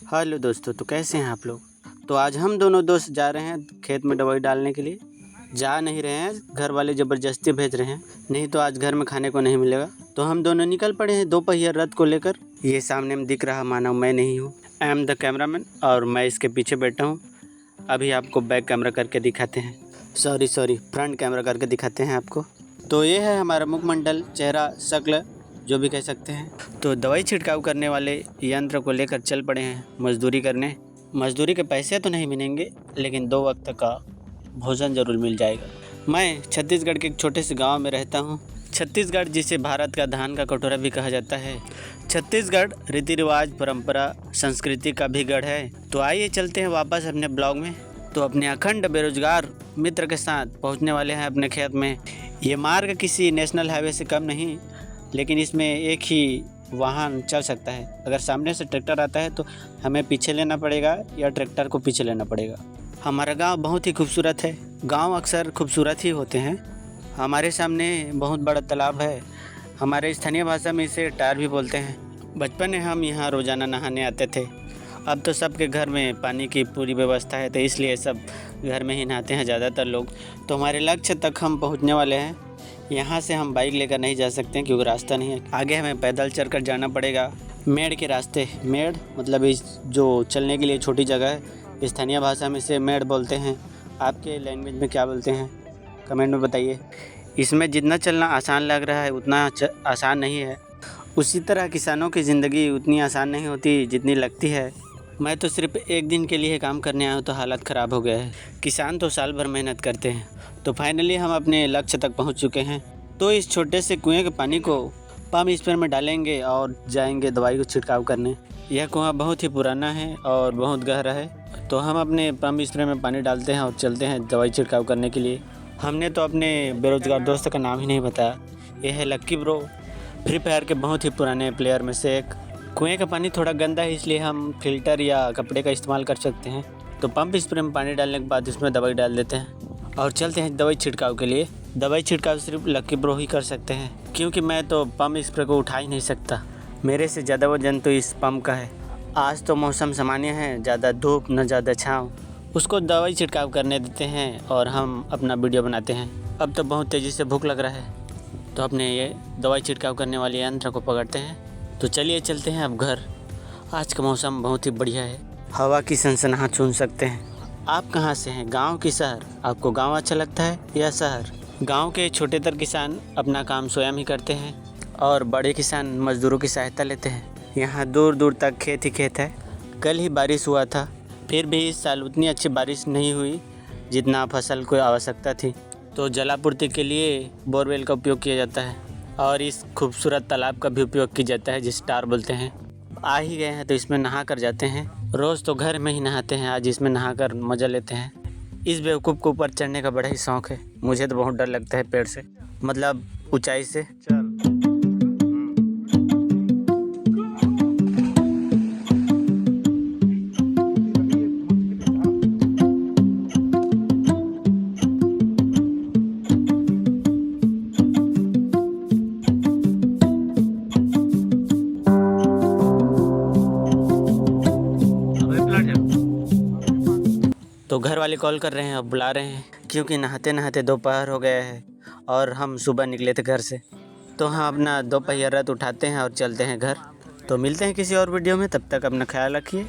Hello दोस्तों, तो कैसे हैं आप लोग। तो आज हम दोनों दोस्त जा रहे हैं खेत में दवाई डालने के लिए। जा नहीं रहे हैं, घर वाले ज़बरदस्ती भेज रहे हैं, नहीं तो आज घर में खाने को नहीं मिलेगा। तो हम दोनों निकल पड़े हैं दो पहिया रथ को लेकर। ये सामने में दिख रहा मानो मैं नहीं हूँ, आई एम द कैमरामैन, और मैं इसके पीछे बैठा हूँ। अभी आपको बैक कैमरा करके दिखाते हैं, सॉरी फ्रंट कैमरा करके दिखाते हैं आपको। तो ये है हमारा मुखमंडल, चेहरा, शक्ल, जो भी कह सकते हैं। तो दवाई छिड़काव करने वाले यंत्र को लेकर चल पड़े हैं मजदूरी करने। मजदूरी के पैसे तो नहीं मिलेंगे, लेकिन 2 वक्त का भोजन ज़रूर मिल जाएगा। मैं छत्तीसगढ़ के एक छोटे से गांव में रहता हूं। छत्तीसगढ़, जिसे भारत का धान का कटोरा भी कहा जाता है। छत्तीसगढ़ रीति रिवाज, परंपरा, संस्कृति का भी गढ़ है। तो आइए चलते हैं वापस अपने ब्लॉग में। तो अपने अखंड बेरोजगार मित्र के साथ पहुँचने वाले हैं अपने खेत में। ये मार्ग किसी नेशनल हाईवे से कम नहीं, लेकिन इसमें एक ही वाहन चल सकता है। अगर सामने से ट्रैक्टर आता है तो हमें पीछे लेना पड़ेगा या ट्रैक्टर को पीछे लेना पड़ेगा। हमारा गांव बहुत ही खूबसूरत है। गांव अक्सर खूबसूरत ही होते हैं। हमारे सामने बहुत बड़ा तालाब है। हमारे स्थानीय भाषा में इसे टार भी बोलते हैं। बचपन में हम यहाँ रोज़ाना नहाने आते थे। अब तो सबके घर में पानी की पूरी व्यवस्था है, तो इसलिए सब घर में ही नहाते हैं ज़्यादातर लोग। तो हमारे लक्ष्य तक हम पहुँचने वाले हैं। यहाँ से हम बाइक लेकर नहीं जा सकते क्योंकि रास्ता नहीं है। आगे हमें पैदल चलकर जाना पड़ेगा मेड़ के रास्ते। मेड़ मतलब इस जो चलने के लिए छोटी जगह है, स्थानीय भाषा में इसे मेड़ बोलते हैं। आपके लैंग्वेज में क्या बोलते हैं कमेंट में बताइए। इसमें जितना चलना आसान लग रहा है उतना आसान नहीं है। उसी तरह किसानों की ज़िंदगी उतनी आसान नहीं होती जितनी लगती है। मैं तो सिर्फ एक दिन के लिए काम करने आया हूँ तो हालत ख़राब हो गया है। किसान तो साल भर मेहनत करते हैं। तो फाइनली हम अपने लक्ष्य तक पहुंच चुके हैं। तो इस छोटे से कुएं के पानी को पंप स्प्रे में डालेंगे और जाएंगे दवाई को छिड़काव करने। यह कुआं बहुत ही पुराना है और बहुत गहरा है। तो हम अपने पंप स्प्रे में पानी डालते हैं और चलते हैं दवाई छिड़काव करने के लिए। हमने तो अपने बेरोजगार दोस्त का नाम ही नहीं बताया। यह है लक्की ब्रो, फ्री फायर के बहुत ही पुराने प्लेयर में से एक। कुएँ का पानी थोड़ा गंदा है, इसलिए हम फिल्टर या कपड़े का इस्तेमाल कर सकते हैं। तो पंप स्प्रे में पानी डालने के बाद इसमें दवाई डाल देते हैं और चलते हैं दवाई छिड़काव के लिए। दवाई छिड़काव सिर्फ लक्की ब्रो ही कर सकते हैं, क्योंकि मैं तो पंप स्प्रे को उठा ही नहीं सकता। मेरे से ज़्यादा वजन तो इस पंप का है। आज तो मौसम सामान्य है, ज़्यादा धूप न ज़्यादा छाँव। उसको दवाई छिड़काव करने देते हैं और हम अपना वीडियो बनाते हैं। अब तो बहुत तेज़ी से भूख लग रहा है, तो अपने ये दवाई छिड़काव करने वाले यंत्र को पकड़ते हैं। तो चलिए चलते हैं अब घर। आज का मौसम बहुत ही बढ़िया है, हवा की सनसनाहट सुन सकते हैं। आप कहाँ से हैं, गांव की शहर? आपको गांव अच्छा लगता है या शहर? गांव के छोटेतर किसान अपना काम स्वयं ही करते हैं और बड़े किसान मजदूरों की सहायता लेते हैं। यहाँ दूर दूर तक खेत ही खेत है। कल ही बारिश हुआ था, फिर भी इस साल उतनी अच्छी बारिश नहीं हुई जितना फसल को आवश्यकता थी। तो जलापूर्ति के लिए बोरवेल का उपयोग किया जाता है और इस खूबसूरत तालाब का भी उपयोग किया जाता है, जिसे टार बोलते हैं। आ ही गए हैं तो इसमें नहा कर जाते हैं। रोज़ तो घर में ही नहाते हैं, आज इसमें नहा कर मज़ा लेते हैं। इस बेवकूफ़ को ऊपर चढ़ने का बड़ा ही शौक़ है। मुझे तो बहुत डर लगता है पेड़ से, मतलब ऊंचाई से। तो घर वाले कॉल कर रहे हैं और बुला रहे हैं, क्योंकि नहाते नहाते दोपहर हो गया है और हम सुबह निकले थे घर से। तो हम अपना 2 पहिया रथ उठाते हैं और चलते हैं घर। तो मिलते हैं किसी और वीडियो में, तब तक अपना ख्याल रखिए।